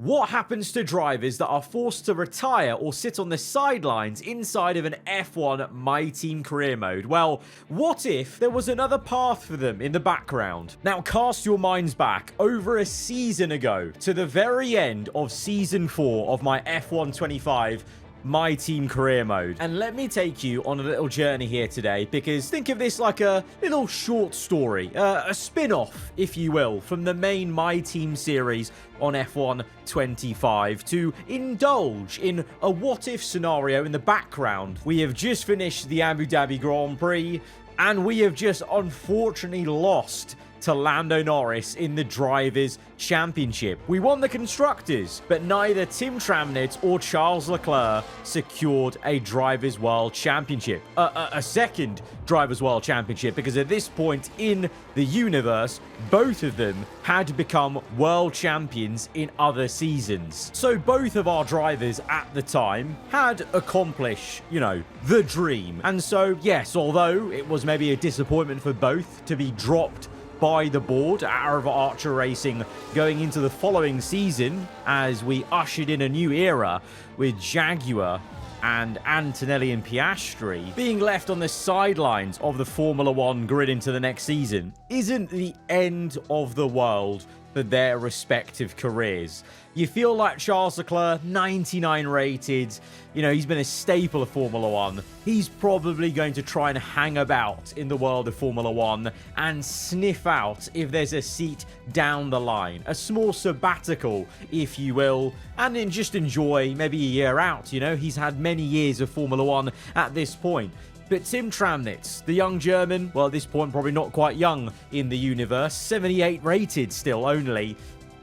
What happens to drivers that are forced to retire or sit on the sidelines inside of an F1 My Team career mode? Well, what if there was another path for them in the background? Now, cast your minds back over a season ago to the very end of Season 4 of my F1 25 My Team career mode. And let me take you on a little journey here today, because think of this like a little short story, a spin-off, if you will, from the main My Team series on F1 25 to indulge in a what-if scenario in the background. We have just finished the Abu Dhabi Grand Prix, and we have just unfortunately lost to Lando Norris in the Drivers' Championship. We won the Constructors, but neither Tim Tramnitz or Charles Leclerc secured a Drivers' World Championship. A second Drivers' World Championship, because at this point in the universe, both of them had become world champions in other seasons. So both of our drivers at the time had accomplished, the dream. And so, yes, although it was maybe a disappointment for both to be dropped by the board at Arrow Archer Racing going into the following season, as we ushered in a new era with Jaguar and Antonelli and Piastri being left on the sidelines of the Formula One grid into the next season, isn't the end of the world for their respective careers. You feel like Charles Leclerc, 99 rated, he's been a staple of Formula One. He's probably going to try and hang about in the world of Formula One and sniff out if there's a seat down the line. A small sabbatical, if you will, and then just enjoy maybe a year out. He's had many years of Formula One at this point. But Tim Tramnitz, the young German, well, at this point, probably not quite young in the universe, 78 rated still only,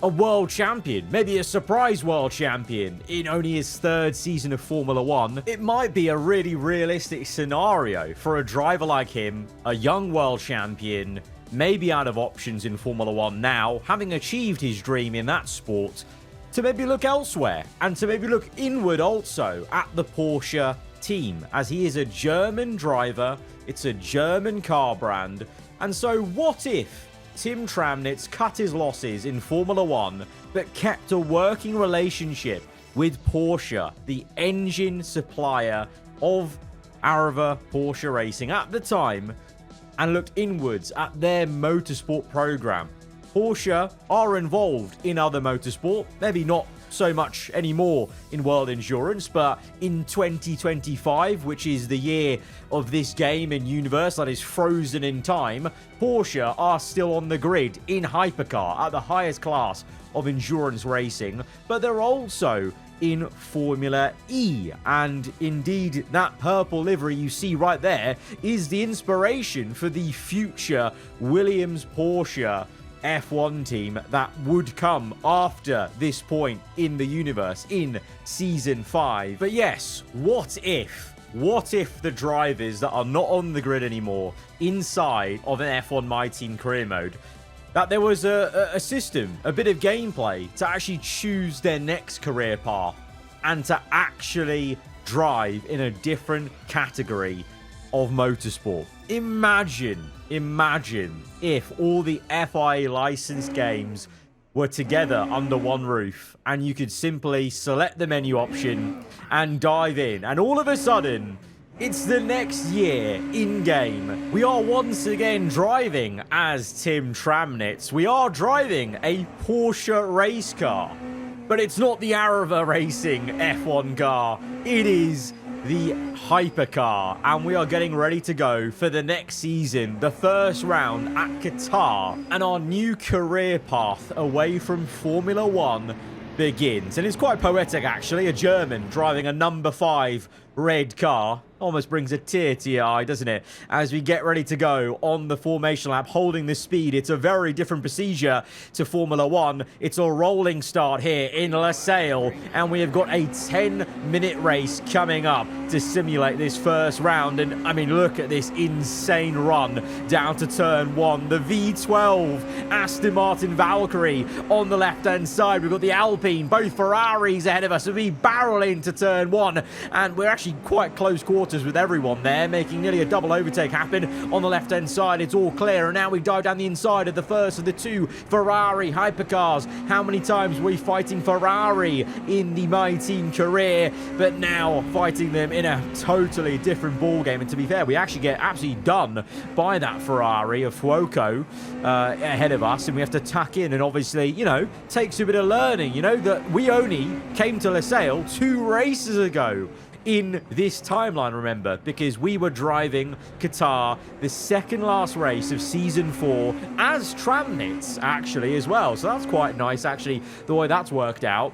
a world champion, maybe a surprise world champion in only his third season of Formula One. It might be a really realistic scenario for a driver like him, a young world champion, maybe out of options in Formula One now, having achieved his dream in that sport, to maybe look elsewhere and to maybe look inward also at the Porsche team, as he is a German driver, it's a German car brand. And so what if Tim Tramnitz cut his losses in Formula One but kept a working relationship with Porsche, the engine supplier of Arrow Porsche Racing at the time, and looked inwards at their motorsport program? Porsche are involved in other motorsport, maybe not so much anymore in World Endurance, but in 2025, which is the year of this game and universe that is frozen in time, Porsche are still on the grid in hypercar at the highest class of endurance racing, but they're also in Formula E. And indeed, that purple livery you see right there is the inspiration for the future Williams Porsche F1 team that would come after this point in the universe in Season 5. But yes, what if the drivers that are not on the grid anymore inside of an F1 My Team career mode, that there was a system, a bit of gameplay to actually choose their next career path and to actually drive in a different category of motorsport. Imagine if all the FIA licensed games were together under one roof and you could simply select the menu option and dive in, and all of a sudden it's the next year in game. We are once again driving as Tim Tramnitz. We are driving a Porsche race car, but it's not the Arrow Racing F1 car. It is the hypercar, and we are getting ready to go for the next season, the first round at Qatar, and our new career path away from Formula One begins. And it's quite poetic, actually. A German driving a number 5 red car almost brings a tear to your eye, doesn't it? As we get ready to go on the formation lap, holding the speed. It's a very different procedure to Formula One. It's a rolling start here in Losail, and we have got a 10-minute race coming up to simulate this first round. And I mean, look at this insane run down to turn 1. The V12 Aston Martin Valkyrie on the left-hand side. We've got the Alpine, both Ferraris ahead of us. We barrel into turn 1, and we're actually actually quite close quarters with everyone there, making nearly a double overtake happen on the left-hand side. It's all clear, and now we dive down the inside of the first of the two Ferrari hypercars. How many times were we fighting Ferrari in the My Team career, but now fighting them in a totally different ball game? And to be fair, we actually get absolutely done by that Ferrari of Fuoco ahead of us, and we have to tuck in, and obviously, you know, takes a bit of learning. You know that we only came to Losail 2 races ago in this timeline, remember, because we were driving Qatar, the second last race of season 4, as Tramnits actually as well. So that's quite nice, actually, the way that's worked out.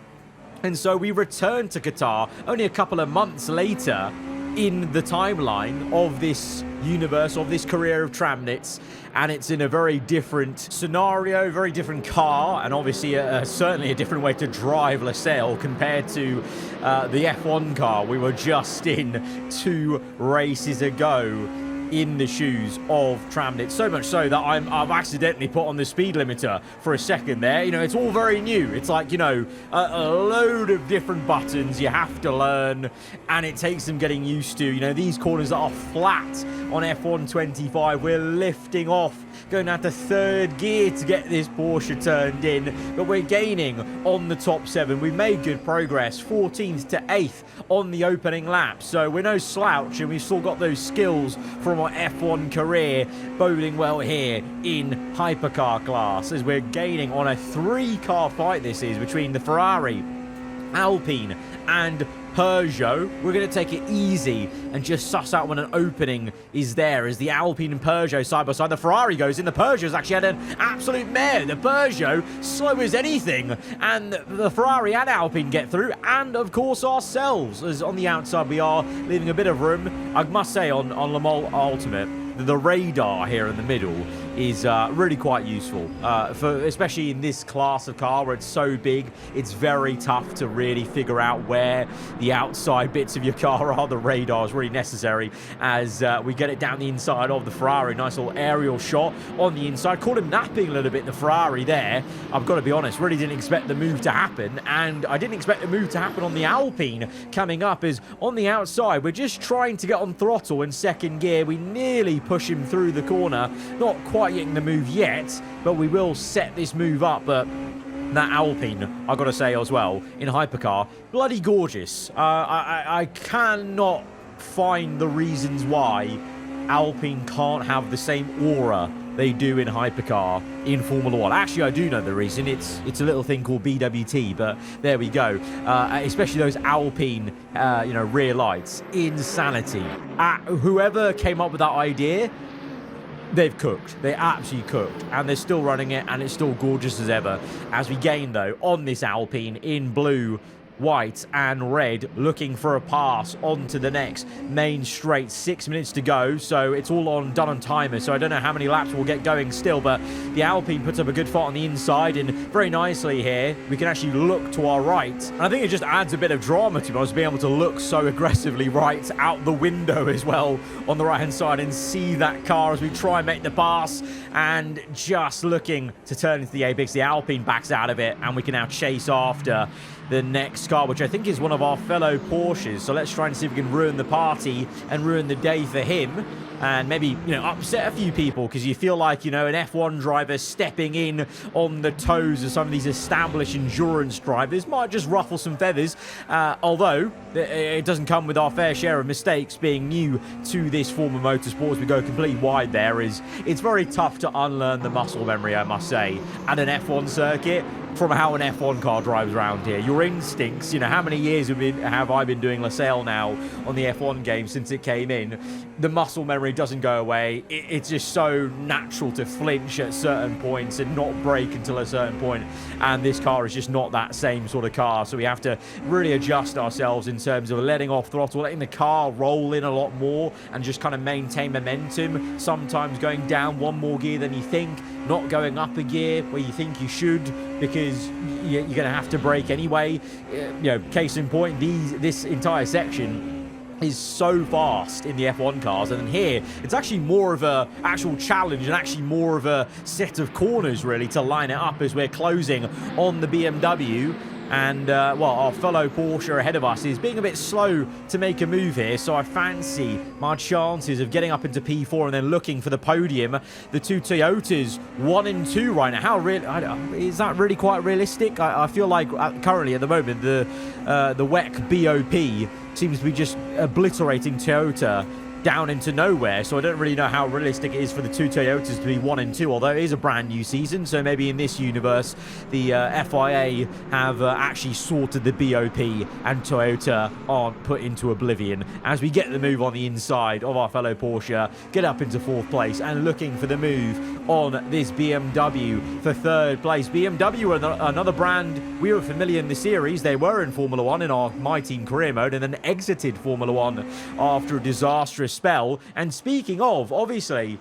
And so we returned to Qatar only a couple of months later in the timeline of this universe, of this career of Tramnits, and it's in a very different scenario, very different car, and obviously certainly a different way to drive Losail compared to the F1 car we were just in 2 races ago in the shoes of Tramnit. So much so that I've accidentally put on the speed limiter for a second there. You know, it's all very new. It's like, you know, a load of different buttons you have to learn, and it takes them getting used to. You know, these corners that are flat on F1 25, we're lifting off, going down to 3rd gear to get this Porsche turned in, but we're gaining on the top 7. We've made good progress, 14th to 8th on the opening lap, so we're no slouch, and we've still got those skills from our F1 career boding well here in hypercar class, as we're gaining on a 3-car fight this is between the Ferrari, Alpine and Peugeot. We're going to take it easy and just suss out when an opening is there, as the Alpine and Peugeot side by side. The Ferrari goes in. The Peugeot's actually had an absolute mare. The Peugeot slow as anything, and the Ferrari and Alpine get through, and of course ourselves, as on the outside we are leaving a bit of room. I must say on Le Mans Ultimate, the radar here in the middle is really quite useful, especially in this class of car where it's so big. It's very tough to really figure out where the outside bits of your car are. The radar is really necessary as we get it down the inside of the Ferrari. Nice little aerial shot on the inside. Caught him napping a little bit, the Ferrari there. I've got to be honest, really didn't expect the move to happen, and I didn't expect the move to happen on the Alpine coming up, as on the outside we're just trying to get on throttle in 2nd gear. We nearly push him through the corner, not quite getting the move yet, but we will set this move up. But that Alpine, I've got to say as well, in hypercar, bloody gorgeous. I cannot find the reasons why Alpine can't have the same aura they do in hypercar in Formula 1. Actually, I do know the reason. It's a little thing called BWT, but there we go. Especially those Alpine, you know, rear lights. Insanity. Whoever came up with that idea, they've cooked. They absolutely cooked. And they're still running it, and it's still gorgeous as ever. As we gain, though, on this Alpine in blue, white and red, looking for a pass onto the next main straight. 6 minutes to go, so it's all done on timer, so I don't know how many laps we'll get going still, but the Alpine puts up a good fight on the inside, and very nicely here we can actually look to our right, and I think it just adds a bit of drama to us being able to look so aggressively right out the window as well on the right hand side and see that car as we try and make the pass, and just looking to turn into the apex. The Alpine backs out of it, and we can now chase after the next car, which I think is one of our fellow Porsches. So let's try and see if we can ruin the party and ruin the day for him, and maybe, you know, upset a few people, because you feel like, you know, an F1 driver stepping in on the toes of some of these established endurance drivers might just ruffle some feathers, although it doesn't come with our fair share of mistakes being new to this form of motorsport. As we go completely wide there, it's very tough to unlearn the muscle memory, I must say, at an F1 circuit from how an F1 car drives around here. Your instincts, you know, how many years have I been doing Losail now on the F1 game since it came in? The muscle memory doesn't go away. It's just so natural to flinch at certain points and not brake until a certain point, and this car is just not that same sort of car, so we have to really adjust ourselves in terms of letting off throttle, letting the car roll in a lot more and just kind of maintain momentum, sometimes going down one more gear than you think, not going up a gear where you think you should, because you're going to have to brake anyway. You know, case in point, this entire section is so fast in the F1 cars, and then here it's actually more of a actual challenge and actually more of a set of corners really to line it up as we're closing on the BMW. And, well, our fellow Porsche ahead of us is being a bit slow to make a move here, so I fancy my chances of getting up into P4 and then looking for the podium. The two Toyotas, 1 and 2 right now. How real is that really quite realistic? I feel like currently at the moment the WEC BOP seems to be just obliterating Toyota down into nowhere, so I don't really know how realistic it is for the two Toyotas to be 1 and 2, although it is a brand new season, so maybe in this universe the FIA have actually sorted the BOP and Toyota aren't put into oblivion as we get the move on the inside of our fellow Porsche, get up into 4th place and looking for the move on this BMW for 3rd place. BMW are another brand we were familiar in the series. They were in Formula 1 in our My Team career mode and then exited Formula 1 after a disastrous spell. And speaking of, obviously,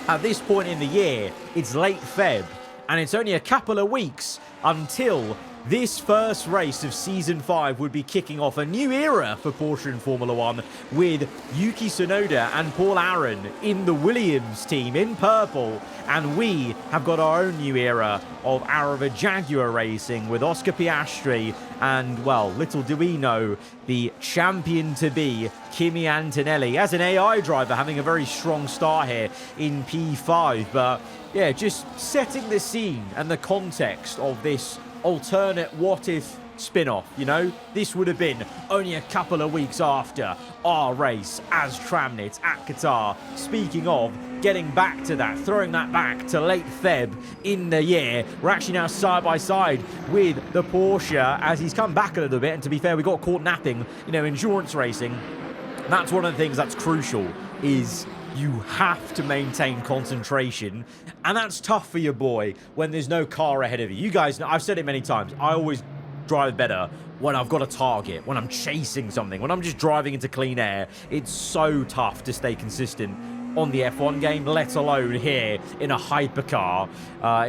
at this point in the year, it's late Feb, and it's only a couple of weeks until this first race of Season 5 would be kicking off a new era for Porsche in Formula 1 with Yuki Tsunoda and Paul Aron in the Williams team in purple. And we have got our own new era of Arava Jaguar racing with Oscar Piastri and, well, little do we know, the champion-to-be Kimi Antonelli as an AI driver having a very strong start here in P5. But, yeah, just setting the scene and the context of this alternate what-if spin-off, you know? This would have been only a couple of weeks after our race as Tramnit at Qatar. Speaking of getting back to that, throwing that back to late Feb in the year, we're actually now side by side with the Porsche as he's come back a little bit, and to be fair, we got caught napping, you know, endurance racing. That's one of the things that's crucial, is you have to maintain concentration, and that's tough for your boy when there's no car ahead of you. You guys know, I've said it many times, I always drive better when I've got a target, when I'm chasing something, when I'm just driving into clean air. It's so tough to stay consistent on the F1 game, let alone here in a hypercar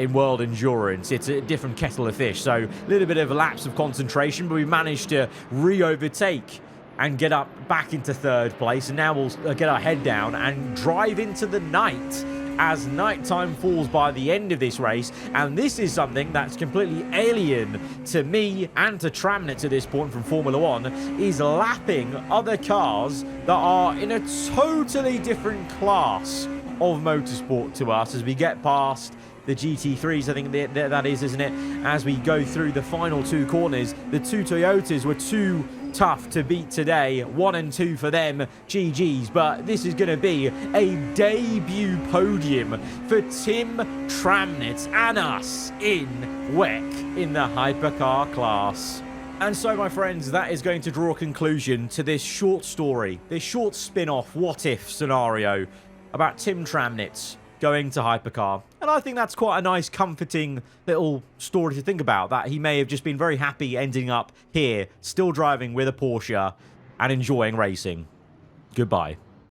in World Endurance. It's a different kettle of fish, so a little bit of a lapse of concentration, but we managed to re-overtake and get up back into 3rd place, and now we'll get our head down and drive into the night as nighttime falls by the end of this race. And this is something that's completely alien to me and to Tramnit at this point from Formula 1, is lapping other cars that are in a totally different class of motorsport to us as we get past the GT3s, I think that is, isn't it? As we go through the final 2 corners, the two Toyotas were too tough to beat today. 1 and 2 for them, GG's. But this is going to be a debut podium for Tim Tramnit and us in WEC in the hypercar class. And so, my friends, that is going to draw a conclusion to this short story, this short spin-off what-if scenario about Tim Tramnit going to hypercar. And I think that's quite a nice, comforting little story to think about, that he may have just been very happy ending up here, still driving with a Porsche and enjoying racing. Goodbye.